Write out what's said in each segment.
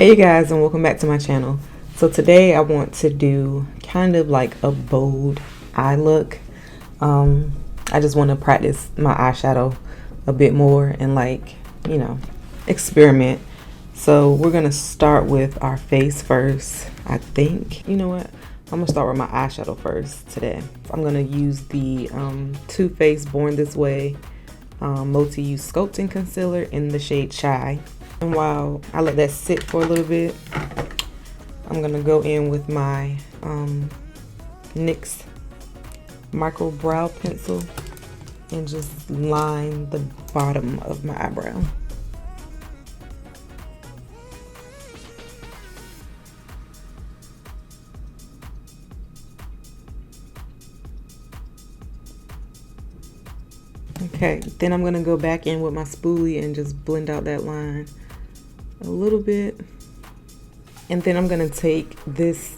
Hey you guys, and welcome back to my channel. So today I want to do kind of like a bold eye look. I just want to practice my eyeshadow a bit more and experiment. So we're gonna start with our face first. I think, you know what, I'm gonna start with my eyeshadow first today. So I'm gonna use the Too Faced Born This Way multi-use sculpting concealer in the shade Chai. And while I let that sit for a little bit, I'm gonna go in with my NYX micro brow pencil and just line the bottom of my eyebrow. Okay, then I'm gonna go back in with my spoolie and just blend out that line a little bit. And then I'm gonna take this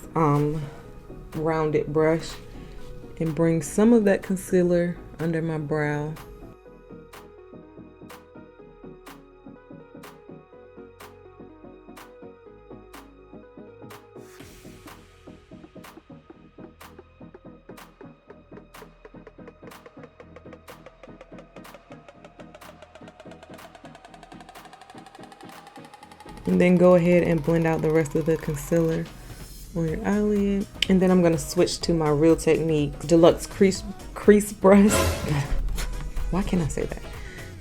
rounded brush and bring some of that concealer under my brow. And then go ahead and blend out the rest of the concealer on your eyelid. And then I'm gonna switch to my Real Technique Deluxe Crease brush. Why can't I say that?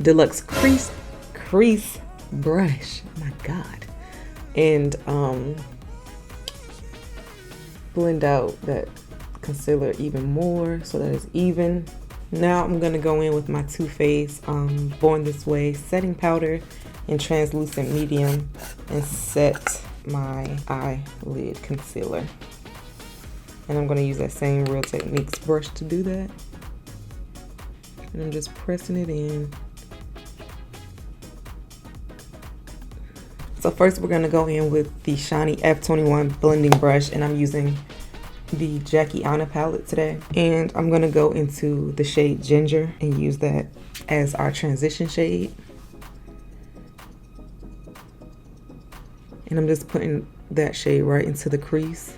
Deluxe Crease brush. Oh my God. And blend out that concealer even more so that it's even. Now I'm gonna go in with my Too Faced Born This Way setting powder in translucent medium and set my eyelid concealer. And I'm going to use that same Real Techniques brush to do that. And I'm just pressing it in. So first we're going to go in with the shiny F21 blending brush, and I'm using the Jackie Aina palette today. And I'm going to go into the shade Ginger and use that as our transition shade. And I'm just putting that shade right into the crease.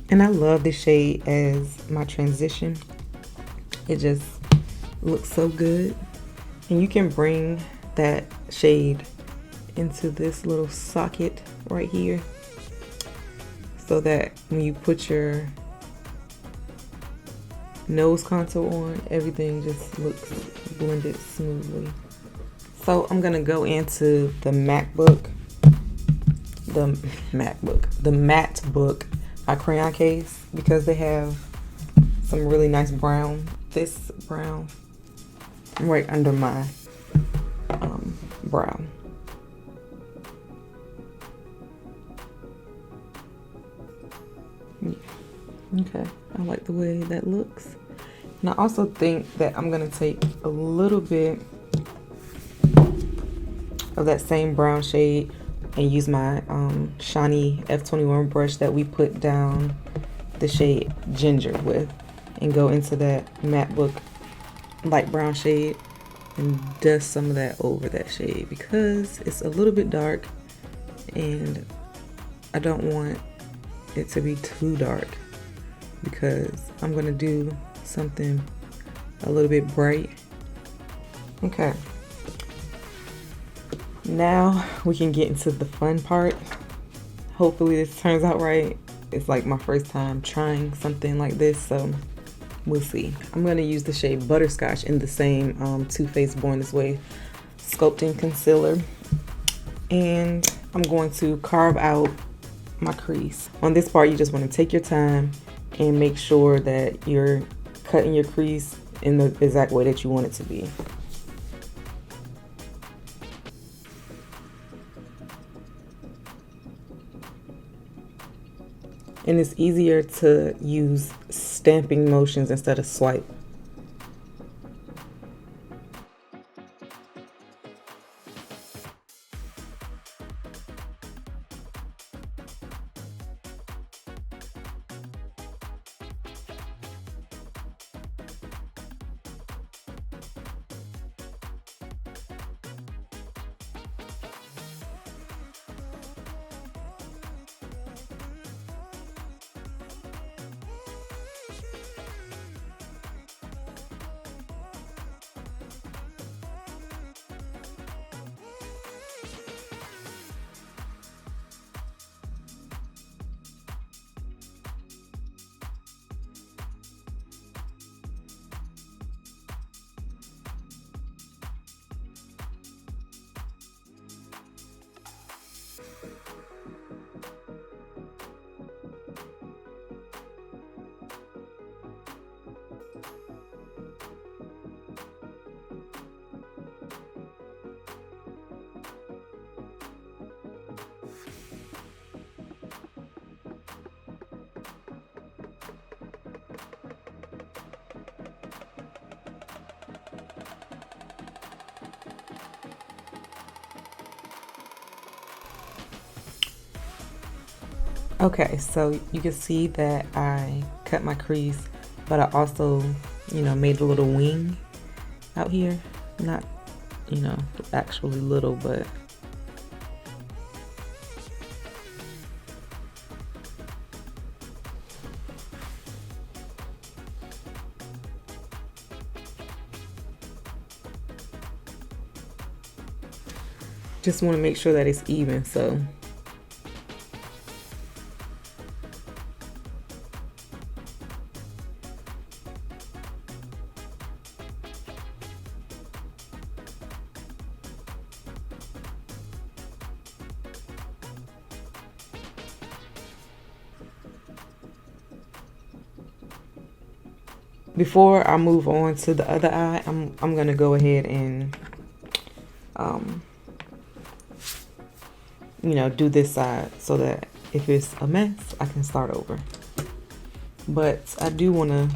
And I love this shade as my transition. It just looks so good. And you can bring that shade into this little socket right here, so that when you put your nose contour on, everything just looks blended smoothly. So I'm gonna go into the MacBook by Crayon Case, because they have some really nice brown. This brown right under my brow. Okay, I like the way that looks. And I also think that I'm gonna take a little bit of that same brown shade and use my shiny F21 brush that we put down the shade Ginger with, and go into that MacBook light brown shade and dust some of that over that shade, because it's a little bit dark and I don't want it to be too dark, because I'm gonna do something a little bit bright. Okay, now we can get into the fun part. Hopefully this turns out right. It's like my first time trying something like this, so we'll see. I'm gonna use the shade Butterscotch in the same Too Faced Born This Way sculpting concealer, and I'm going to carve out my crease. On this part, you just want to take your time and make sure that you're cutting your crease in the exact way that you want it to be. And it's easier to use stamping motions instead of swipe. Okay, so you can see that I cut my crease, but I also, made a little wing out here. Not, actually little, but just want to make sure that it's even, so. Before I move on to the other eye, I'm gonna go ahead and do this side so that if it's a mess, I can start over. But I do want to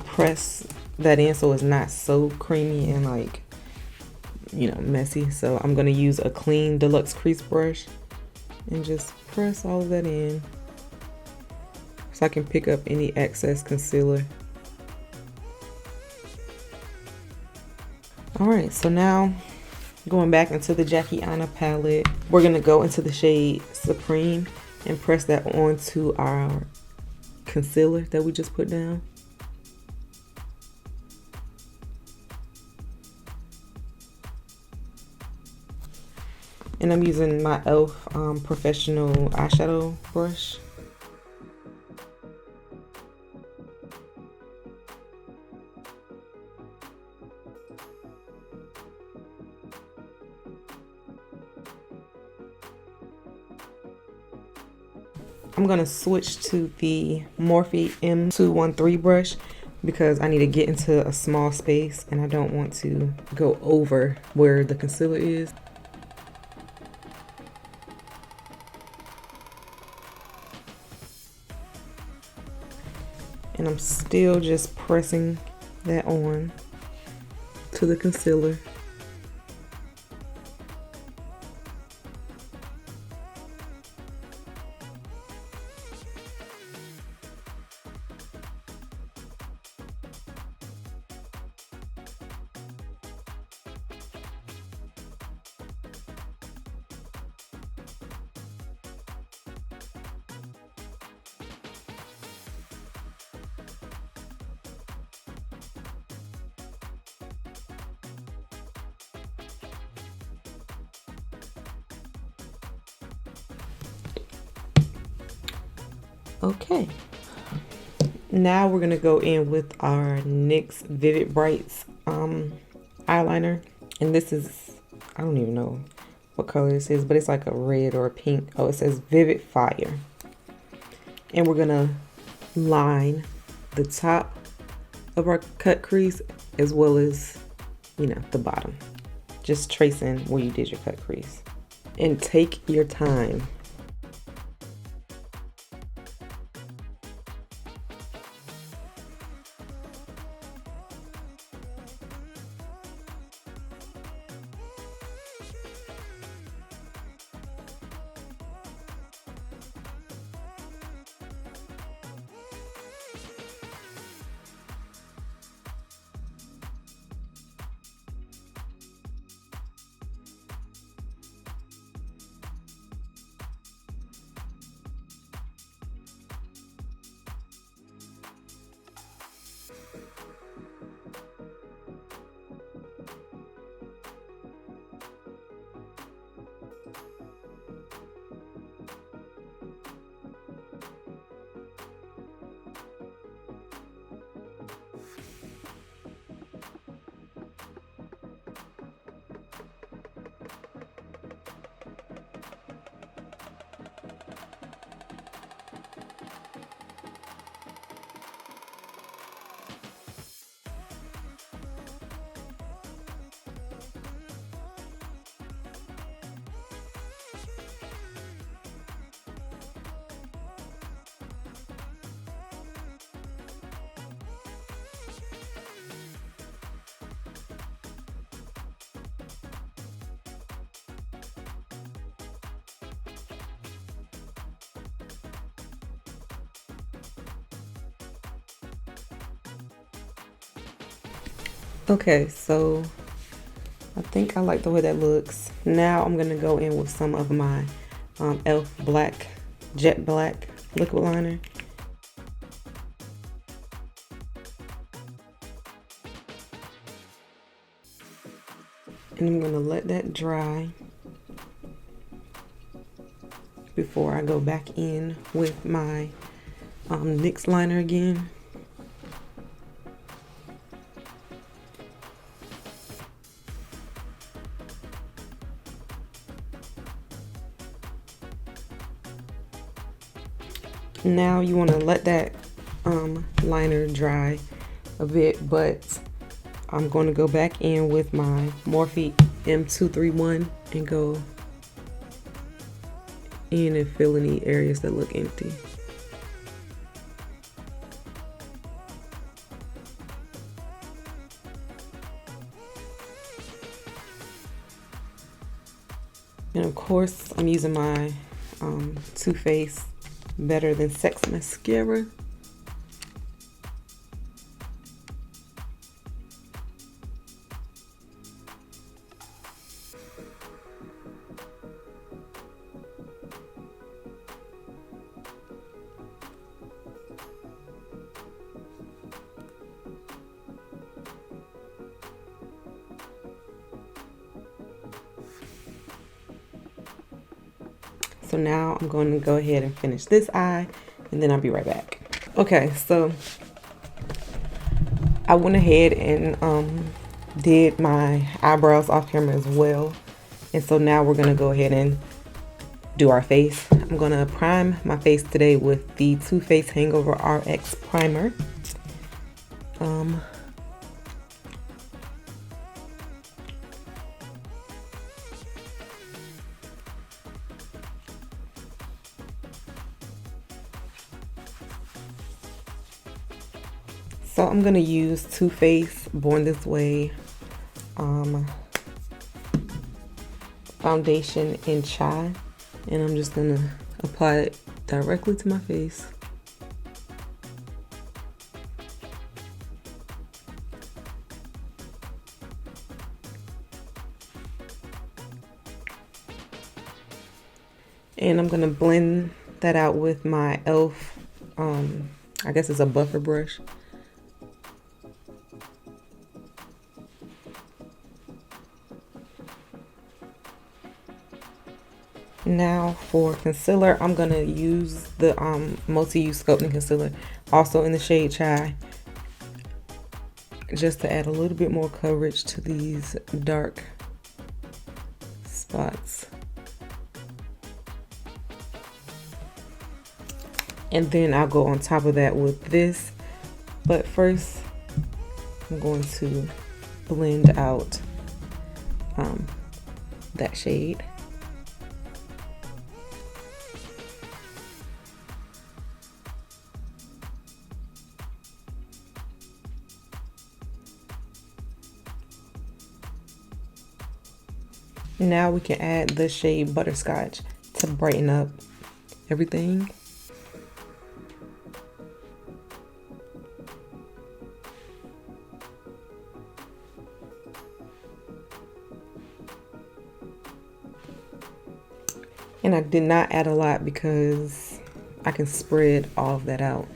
press that in so it's not so creamy and like, messy. So I'm gonna use a clean deluxe crease brush and just press all of that in so I can pick up any excess concealer. Alright, so now going back into the Jackie Aina palette, we're gonna go into the shade Supreme and press that onto our concealer that we just put down. And I'm using my e.l.f. Professional eyeshadow brush. I'm gonna switch to the Morphe M213 brush because I need to get into a small space and I don't want to go over where the concealer is. And I'm still just pressing that on to the concealer. Okay, now we're gonna go in with our NYX Vivid Brights eyeliner, and this is, I don't even know what color this is, but it's like a red or a pink. Oh, it says Vivid Fire. And we're gonna line the top of our cut crease as well as, the bottom, just tracing where you did your cut crease. And take your time. Okay, so I think I like the way that looks. Now I'm gonna go in with some of my e.l.f. black, jet black liquid liner. And I'm gonna let that dry before I go back in with my NYX liner again. Now you want to let that liner dry a bit, but I'm going to go back in with my Morphe M231 and go in and fill any areas that look empty. And of course, I'm using my Too Faced Better Than Sex mascara. So now I'm going to go ahead and finish this eye, and then I'll be right back. Okay, so I went ahead and did my eyebrows off camera as well. And so now we're gonna go ahead and do our face. I'm gonna prime my face today with the Too Faced Hangover RX Primer. So I'm gonna use Too Faced Born This Way foundation in Chai, and I'm just gonna apply it directly to my face. And I'm gonna blend that out with my e.l.f. I guess it's a buffer brush. Now for concealer, I'm gonna use the multi-use sculpting concealer, also in the shade Chai, just to add a little bit more coverage to these dark spots. And then I'll go on top of that with this, but first I'm going to blend out that shade. Now we can add the shade Butterscotch to brighten up everything. And I did not add a lot because I can spread all of that out,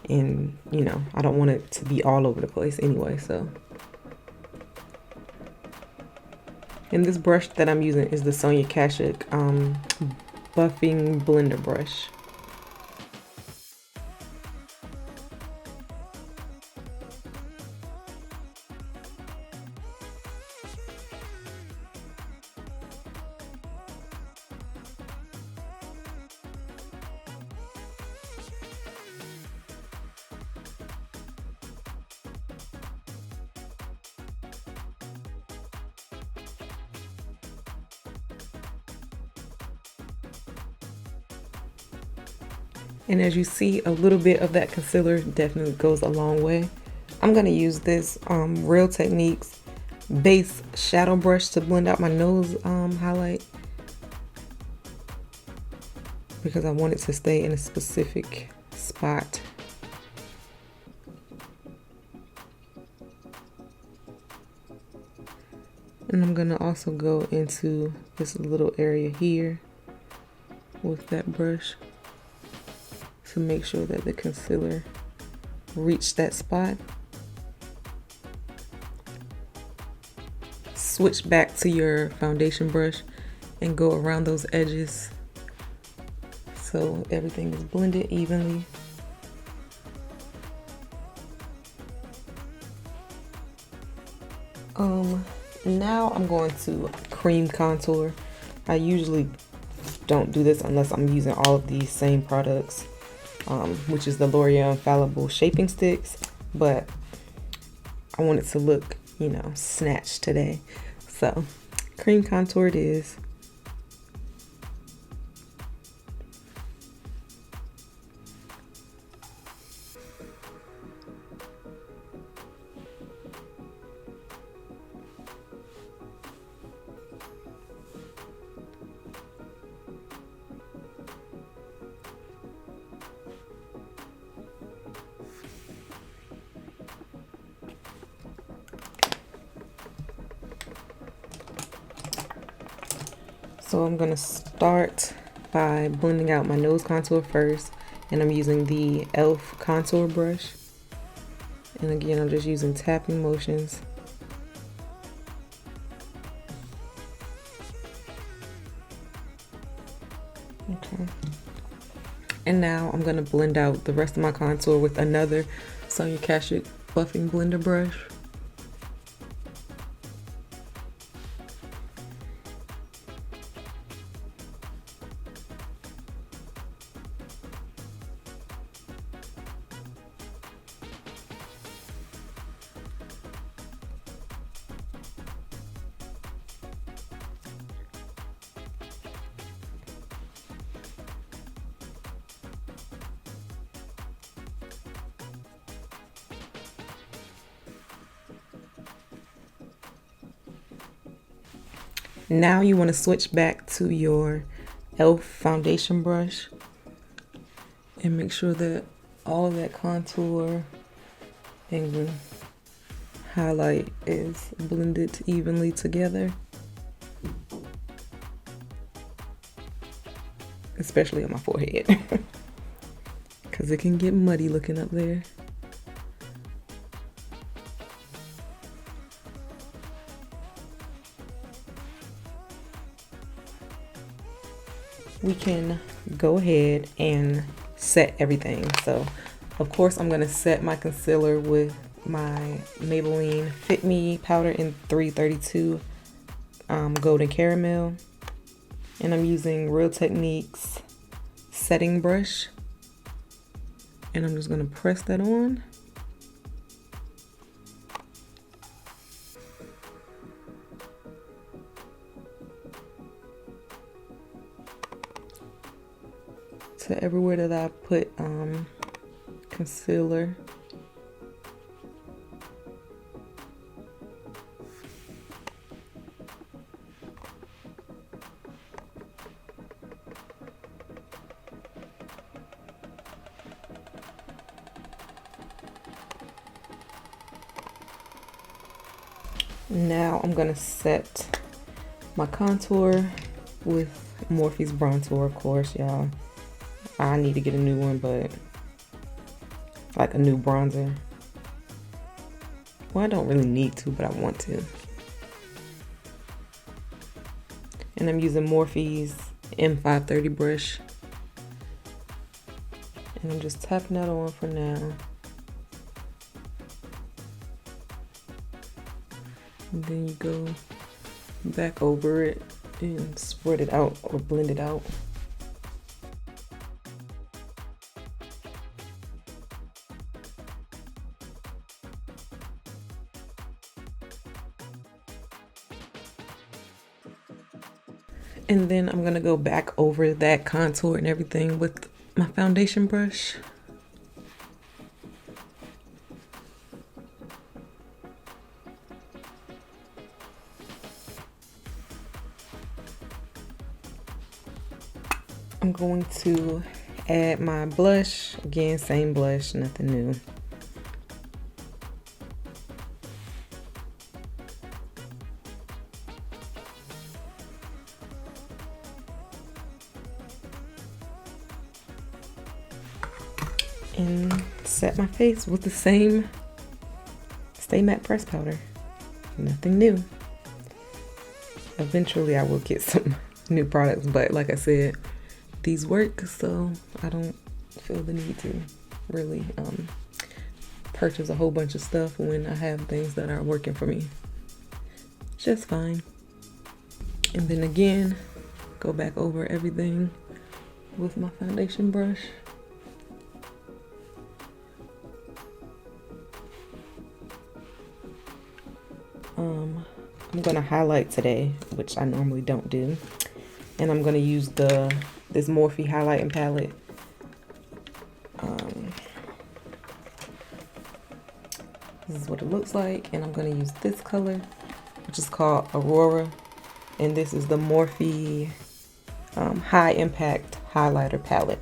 and you know, I don't want it to be all over the place anyway, so. And this brush that I'm using is the Sonia Kashuk buffing blender brush. And as you see, a little bit of that concealer definitely goes a long way. I'm going to use this Real Techniques base shadow brush to blend out my nose highlight, because I want it to stay in a specific spot. And I'm gonna also go into this little area here with that brush to make sure that the concealer reached that spot. Switch back to your foundation brush and go around those edges so everything is blended evenly. Now I'm going to cream contour. I usually don't do this unless I'm using all of these same products, which is the L'Oreal Infallible Shaping Sticks, but I want it to look, you know, snatched today. So cream contour it is. So I'm gonna start by blending out my nose contour first, and I'm using the e.l.f. contour brush. And again, I'm just using tapping motions. Okay. And now I'm gonna blend out the rest of my contour with another Sonia Kashuk buffing blender brush. Now you want to switch back to your e.l.f. foundation brush and make sure that all of that contour and highlight is blended evenly together, especially on my forehead because it can get muddy looking up there. We can go ahead and set everything. So of course I'm going to set my concealer with my Maybelline Fit Me powder in 332 golden caramel, and I'm using Real Techniques setting brush, and I'm just going to press that on. To everywhere that I put concealer. Now I'm gonna set my contour with Morphe's Bronzer, of course, y'all. I need to get a new one, but like a new bronzer. Well, I don't really need to, but I want to. And I'm using Morphe's M530 brush. And I'm just tapping that on for now. And then you go back over it and spread it out or blend it out. And then I'm gonna go back over that contour and everything with my foundation brush. I'm going to add my blush. Again, same blush, nothing new. and set my face with the same Stay Matte press powder. Nothing new. Eventually I will get some new products, but like I said, these work, so I don't feel the need to really purchase a whole bunch of stuff when I have things that are working for me just fine. And then again, go back over everything with my foundation brush. I'm gonna highlight today, which I normally don't do, and I'm gonna use this Morphe highlighting palette. This is what it looks like, and I'm gonna use this color, which is called Aurora, and this is the Morphe High Impact Highlighter Palette.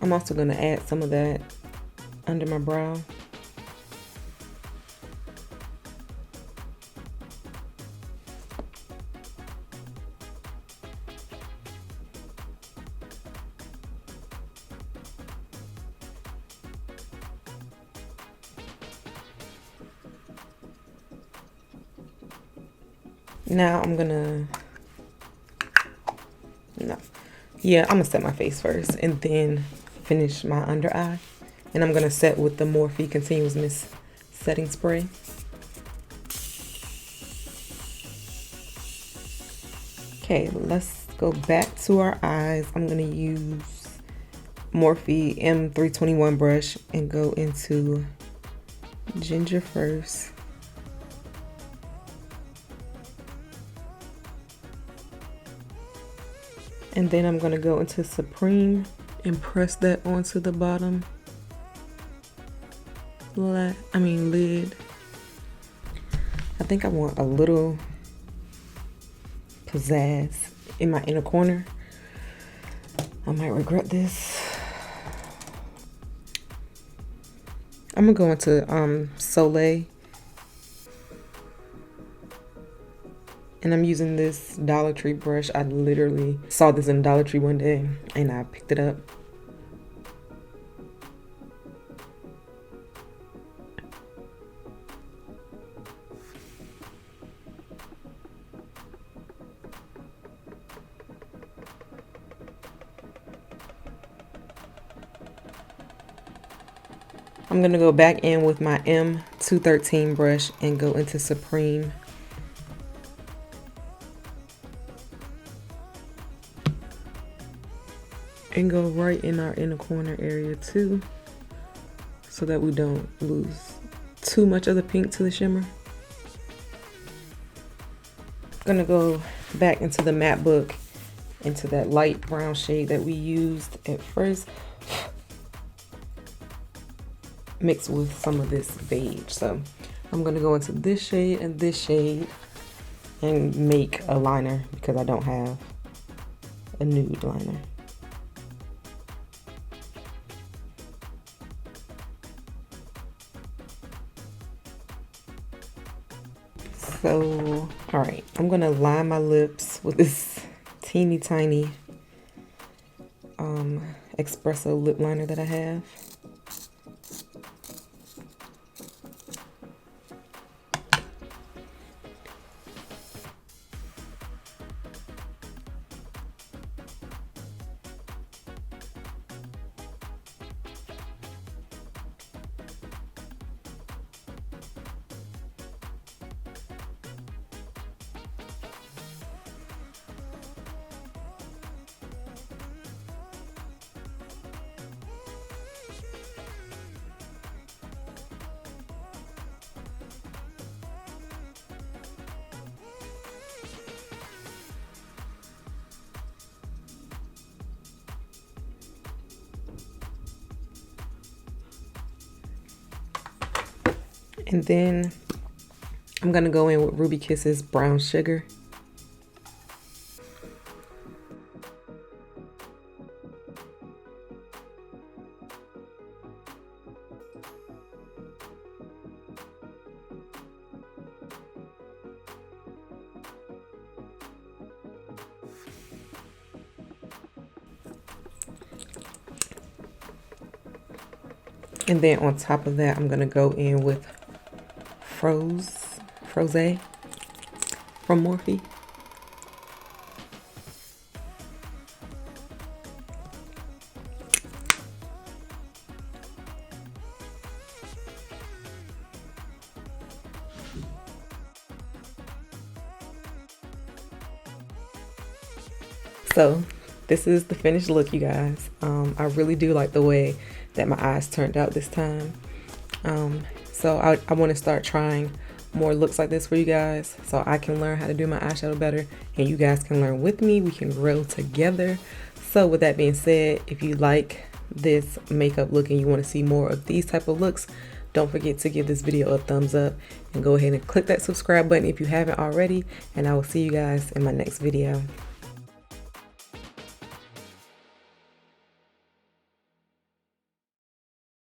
I'm also going to add some of that under my brow. Now I'm gonna, I'm gonna set my face first and then finish my under eye. And I'm gonna set with the Morphe Continuous Mist Setting Spray. Okay, let's go back to our eyes. I'm gonna use Morphe M321 brush and go into Ginger first. And then I'm gonna go into Supreme and press that onto the bottom lid. I think I want a little pizzazz in my inner corner. I might regret this. I'm gonna go into Soleil. And I'm using this Dollar Tree brush. I literally saw this in Dollar Tree one day and I picked it up. I'm gonna go back in with my M213 brush and go into Supreme. And go right in our inner corner area too, so that we don't lose too much of the pink to the shimmer. Gonna go back into the matte book, into that light brown shade that we used at first, mixed with some of this beige. So I'm gonna go into this shade and make a liner because I don't have a nude liner. So, all right, I'm gonna line my lips with this teeny tiny espresso lip liner that I have. And then I'm gonna go in with Ruby Kisses Brown Sugar. And then on top of that, I'm gonna go in with Froze from Morphe. So this is the finished look, you guys. I really do like the way that my eyes turned out this time. So I want to start trying more looks like this for you guys, so I can learn how to do my eyeshadow better and you guys can learn with me. We can grow together. So with that being said, if you like this makeup look and you want to see more of these type of looks, don't forget to give this video a thumbs up and go ahead and click that subscribe button if you haven't already, and I will see you guys in my next video.